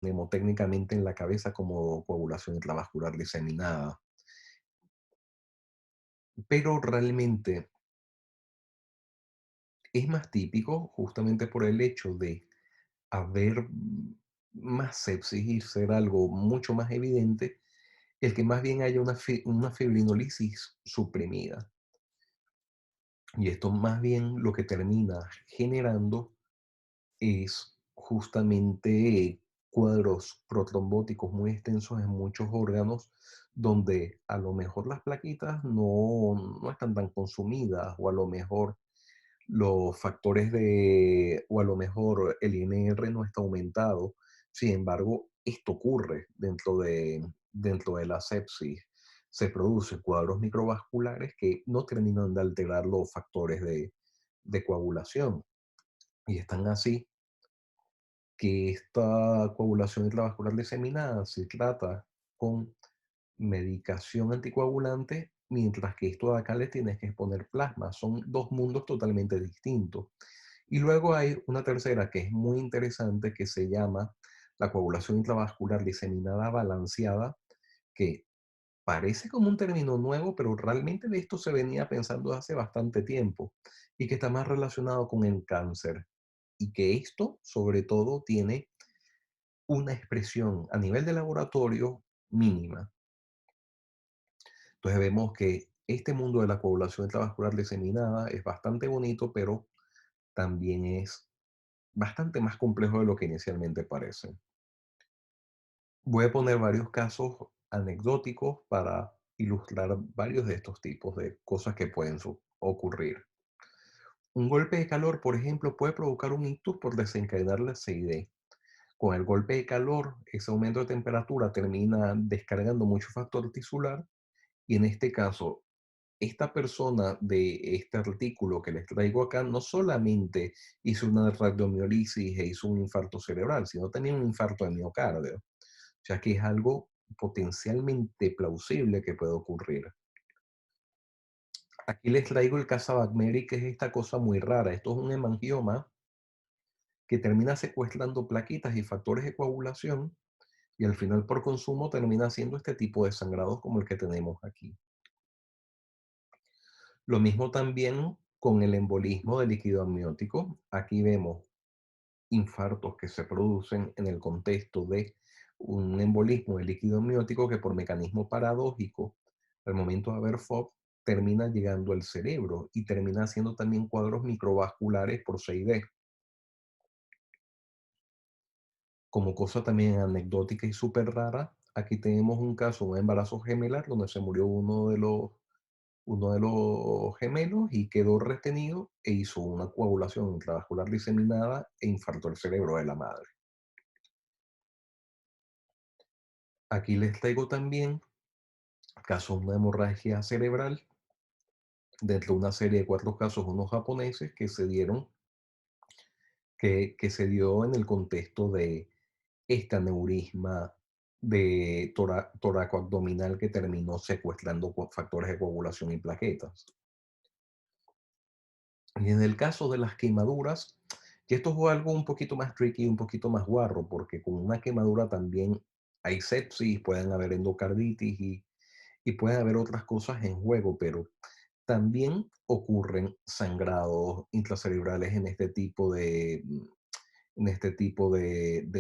mnemotécnicamente en la cabeza como coagulación intravascular diseminada, pero realmente es más típico justamente por el hecho de haber más sepsis y ser algo mucho más evidente, el que más bien haya una fibrinolisis suprimida. Y esto más bien lo que termina generando es justamente cuadros protrombóticos muy extensos en muchos órganos, donde a lo mejor las plaquitas no están tan consumidas, o a lo mejor los factores o a lo mejor el INR no está aumentado. Sin embargo, esto ocurre dentro de la sepsis. Se producen cuadros microvasculares que no terminan de alterar los factores de coagulación. Y están así que esta coagulación intravascular diseminada se trata con medicación anticoagulante, mientras que esto de acá le tienes que exponer plasma. Son dos mundos totalmente distintos. Y luego hay una tercera que es muy interesante que se llama la coagulación intravascular diseminada balanceada, que parece como un término nuevo, pero realmente de esto se venía pensando hace bastante tiempo y que está más relacionado con el cáncer. Y que esto, sobre todo, tiene una expresión a nivel de laboratorio mínima. Entonces vemos que este mundo de la coagulación intravascular diseminada es bastante bonito, pero también es bastante más complejo de lo que inicialmente parece. Voy a poner varios casos anecdóticos para ilustrar varios de estos tipos de cosas que pueden ocurrir. Un golpe de calor, por ejemplo, puede provocar un ictus por desencadenar la CID. Con el golpe de calor, ese aumento de temperatura termina descargando mucho factor tisular y en este caso, esta persona de este artículo que les traigo acá no solamente hizo una radiomiolisis e hizo un infarto cerebral, sino también un infarto de miocardio. O sea que es algo potencialmente plausible que puede ocurrir. Aquí les traigo el Cassavagmeri, que es esta cosa muy rara. Esto es un hemangioma que termina secuestrando plaquitas y factores de coagulación y al final por consumo termina haciendo este tipo de sangrados como el que tenemos aquí. Lo mismo también con el embolismo de líquido amniótico. Aquí vemos infartos que se producen en el contexto de un embolismo de líquido amniótico que por mecanismo paradójico, al momento de haber FOB, termina llegando al cerebro y termina haciendo también cuadros microvasculares por CID. Como cosa también anecdótica y súper rara, aquí tenemos un caso, un embarazo gemelar, donde se murió uno de los gemelos y quedó retenido e hizo una coagulación intravascular diseminada e infartó el cerebro de la madre. Aquí les traigo también casos de una hemorragia cerebral dentro de una serie de 4 casos, unos japoneses que se dieron, que se dio en el contexto de este aneurisma de toracoabdominal que terminó secuestrando factores de coagulación y plaquetas. Y en el caso de las quemaduras, y esto es algo un poquito más tricky, un poquito más guarro, porque con una quemadura también hay sepsis, pueden haber endocarditis y pueden haber otras cosas en juego, pero también ocurren sangrados intracerebrales en este tipo de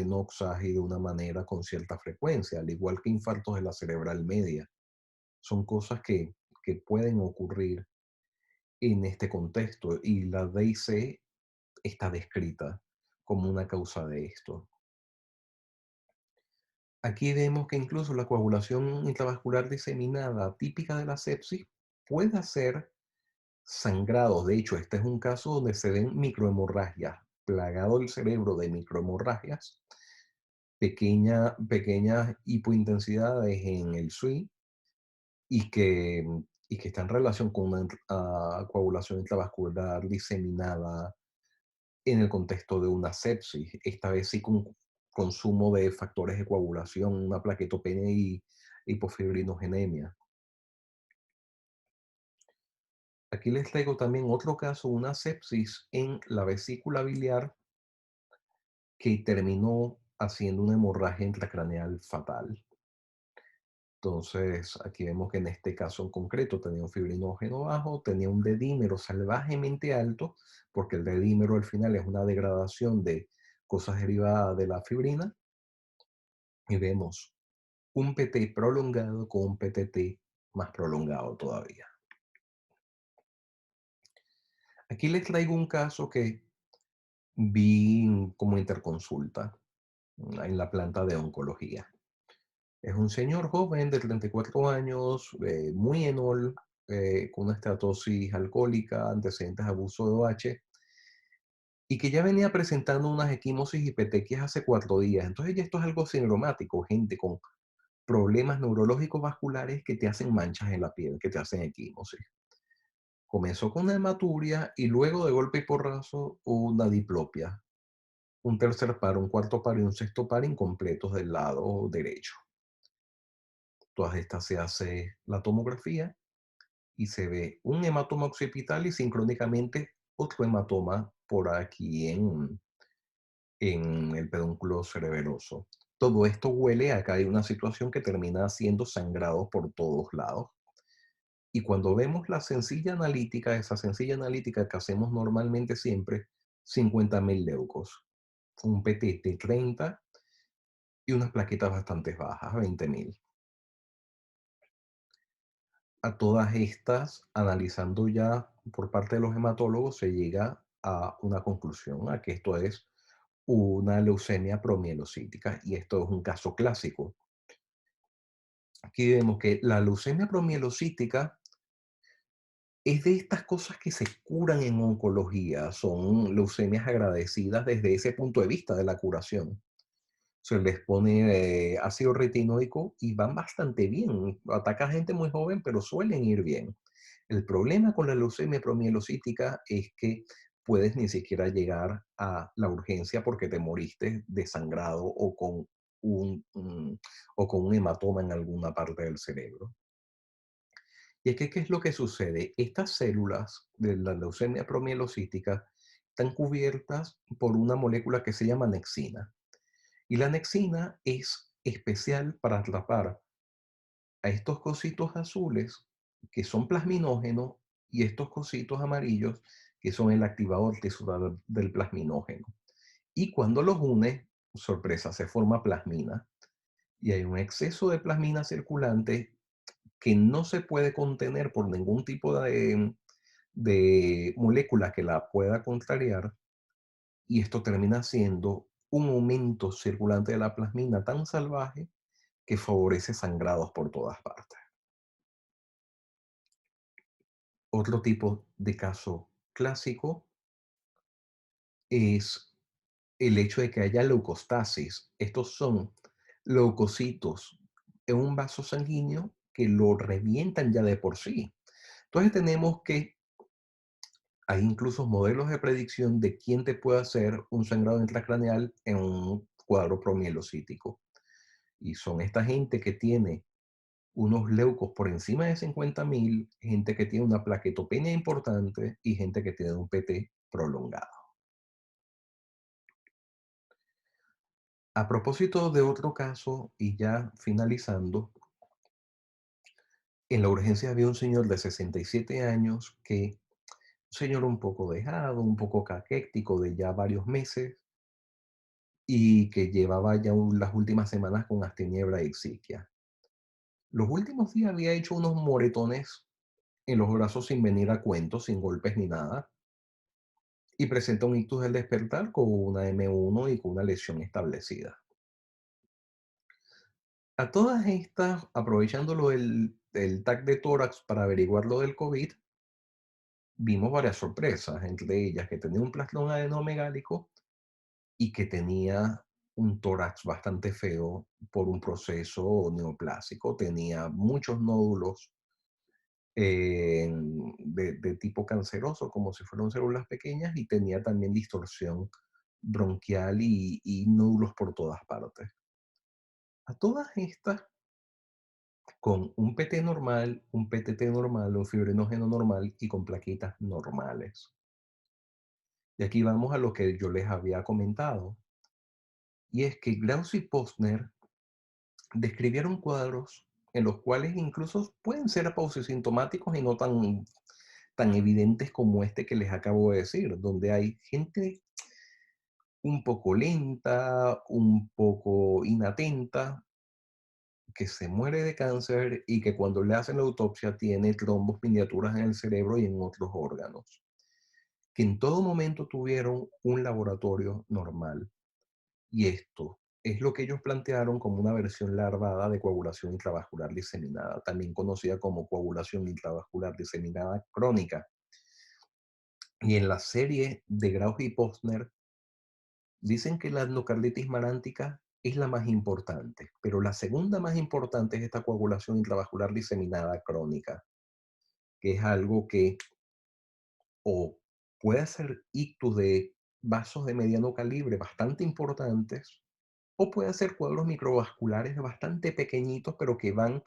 noxas y de una manera con cierta frecuencia, al igual que infartos de la cerebral media. Son cosas que pueden ocurrir en este contexto y la DIC está descrita como una causa de esto. Aquí vemos que incluso la coagulación intravascular diseminada típica de la sepsis puede hacer sangrados. De hecho, este es un caso donde se ven microhemorragias, plagado el cerebro de microhemorragias, pequeñas hipointensidades en el SUI y y que está en relación con una coagulación intravascular diseminada en el contexto de una sepsis, esta vez sí con consumo de factores de coagulación, una plaquetopenia y hipofibrinogenemia. Aquí les traigo también otro caso, una sepsis en la vesícula biliar que terminó haciendo una hemorragia intracraneal fatal. Entonces, aquí vemos que en este caso en concreto tenía un fibrinógeno bajo, tenía un dedímero salvajemente alto, porque el dedímero al final es una degradación de cosas derivadas de la fibrina, y vemos un PT prolongado con un PTT más prolongado todavía. Aquí les traigo un caso que vi como interconsulta en la planta de oncología. Es un señor joven de 34 años, muy enol, con una estatosis alcohólica, antecedentes de abuso de OH, y que ya venía presentando unas equimosis y petequias hace 4 días. Entonces ya esto es algo sindromático, gente con problemas neurológicos vasculares que te hacen manchas en la piel, que te hacen equimosis. Comenzó con una hematuria y luego de golpe y porrazo una diplopia, un tercer par, un cuarto par y un sexto par incompletos del lado derecho. Todas estas se hace la tomografía y se ve un hematoma occipital y sincrónicamente otro hematoma por aquí en el pedúnculo cerebeloso. Todo esto huele a que hay una situación que termina haciendo sangrado por todos lados. Y cuando vemos la sencilla analítica, esa sencilla analítica que hacemos normalmente siempre, 50.000 leucos, un PTT 30 y unas plaquetas bastante bajas, 20.000. A todas estas, analizando ya por parte de los hematólogos, se llega a una conclusión, a que esto es una leucemia promielocítica, y esto es un caso clásico. Aquí vemos que la leucemia promielocítica es de estas cosas que se curan en oncología, son leucemias agradecidas desde ese punto de vista de la curación. Se les pone ácido retinoico y van bastante bien. Ataca a gente muy joven, pero suelen ir bien. El problema con la leucemia promielocítica es que puedes ni siquiera llegar a la urgencia porque te moriste desangrado o con un hematoma en alguna parte del cerebro. Y es que, ¿qué es lo que sucede? Estas células de la leucemia promielocítica están cubiertas por una molécula que se llama nexina. Y la nexina es especial para atrapar a estos cositos azules que son plasminógenos y estos cositos amarillos que son el activador tisular del plasminógeno. Y cuando los une, sorpresa, se forma plasmina. Y hay un exceso de plasmina circulante que no se puede contener por ningún tipo de molécula que la pueda contrariar, y esto termina siendo un aumento circulante de la plasmina tan salvaje que favorece sangrados por todas partes. Otro tipo de caso clásico es el hecho de que haya leucostasis. Estos son leucocitos en un vaso sanguíneo que lo revientan ya de por sí. Entonces tenemos que hay incluso modelos de predicción de quién te puede hacer un sangrado intracraneal en un cuadro promielocítico. Y son esta gente que tiene unos leucos por encima de 50.000, gente que tiene una plaquetopenia importante y gente que tiene un PT prolongado. A propósito de otro caso, y ya finalizando, en la urgencia había un señor de 67 años que, un señor un poco dejado, un poco caquético de ya varios meses, y que llevaba ya las últimas semanas con astenia y ixíquia. Los últimos días había hecho unos moretones en los brazos sin venir a cuento, sin golpes ni nada, y presenta un ictus del despertar con una M1 y con una lesión establecida. A todas estas, aprovechando el TAC de tórax para averiguar lo del COVID, vimos varias sorpresas, entre ellas que tenía un plastrón adenomegálico y que tenía un tórax bastante feo por un proceso neoplásico, tenía muchos nódulos de tipo canceroso, como si fueran células pequeñas, y tenía también distorsión bronquial y nódulos por todas partes. A todas estas, con un PT normal, un PTT normal, un fibrinógeno normal y con plaquitas normales. Y aquí vamos a lo que yo les había comentado. Y es que Gauss y Posner describieron cuadros en los cuales incluso pueden ser pausisintomáticos y no tan evidentes como este que les acabo de decir, donde hay gente un poco lenta, un poco inatenta, que se muere de cáncer y que cuando le hacen la autopsia tiene trombos miniaturas en el cerebro y en otros órganos, que en todo momento tuvieron un laboratorio normal. Y esto es lo que ellos plantearon como una versión larvada de coagulación intravascular diseminada, también conocida como coagulación intravascular diseminada crónica. Y en la serie de Grauch y Postner dicen que la endocarditis marántica es la más importante, pero la segunda más importante es esta coagulación intravascular diseminada crónica, que es algo que o puede ser ictus de vasos de mediano calibre bastante importantes, o puede ser cuadros microvasculares bastante pequeñitos, pero que van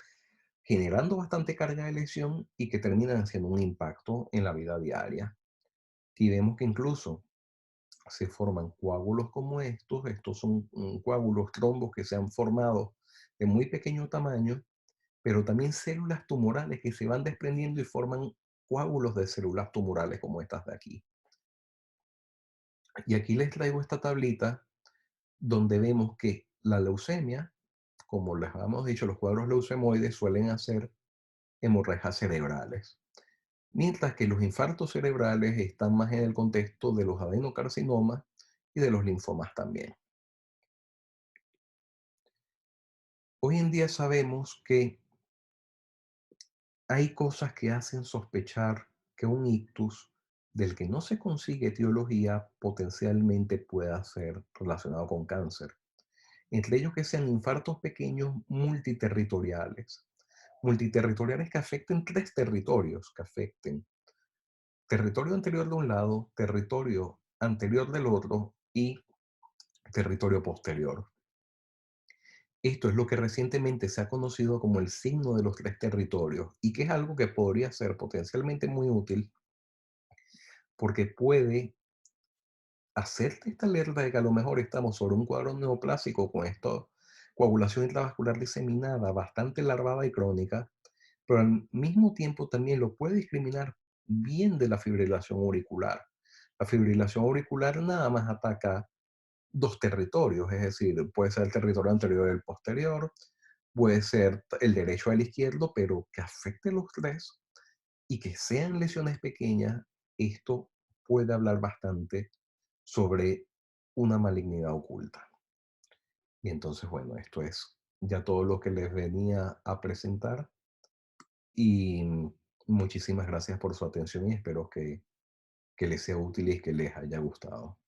generando bastante carga de lesión y que terminan haciendo un impacto en la vida diaria. Y vemos que incluso se forman coágulos como estos son coágulos, trombos que se han formado de muy pequeño tamaño, pero también células tumorales que se van desprendiendo y forman coágulos de células tumorales como estas de aquí. Y aquí les traigo esta tablita donde vemos que la leucemia, como les habíamos dicho, los cuadros leucemoides suelen hacer hemorragias cerebrales, mientras que los infartos cerebrales están más en el contexto de los adenocarcinomas y de los linfomas también. Hoy en día sabemos que hay cosas que hacen sospechar que un ictus del que no se consigue etiología potencialmente pueda ser relacionado con cáncer. Entre ellos que sean infartos pequeños multiterritoriales. Multiterritoriales que afecten tres territorios, que afecten territorio anterior de un lado, territorio anterior del otro y territorio posterior. Esto es lo que recientemente se ha conocido como el signo de los tres territorios y que es algo que podría ser potencialmente muy útil porque puede hacerte esta alerta de que a lo mejor estamos sobre un cuadro neoplásico con esto, coagulación intravascular diseminada, bastante larvada y crónica, pero al mismo tiempo también lo puede discriminar bien de la fibrilación auricular. La fibrilación auricular nada más ataca dos territorios, es decir, puede ser el territorio anterior y el posterior, puede ser el derecho al izquierdo, pero que afecte los tres y que sean lesiones pequeñas, esto puede hablar bastante sobre una malignidad oculta. Y entonces, bueno, esto es ya todo lo que les venía a presentar y muchísimas gracias por su atención y espero que les sea útil y que les haya gustado.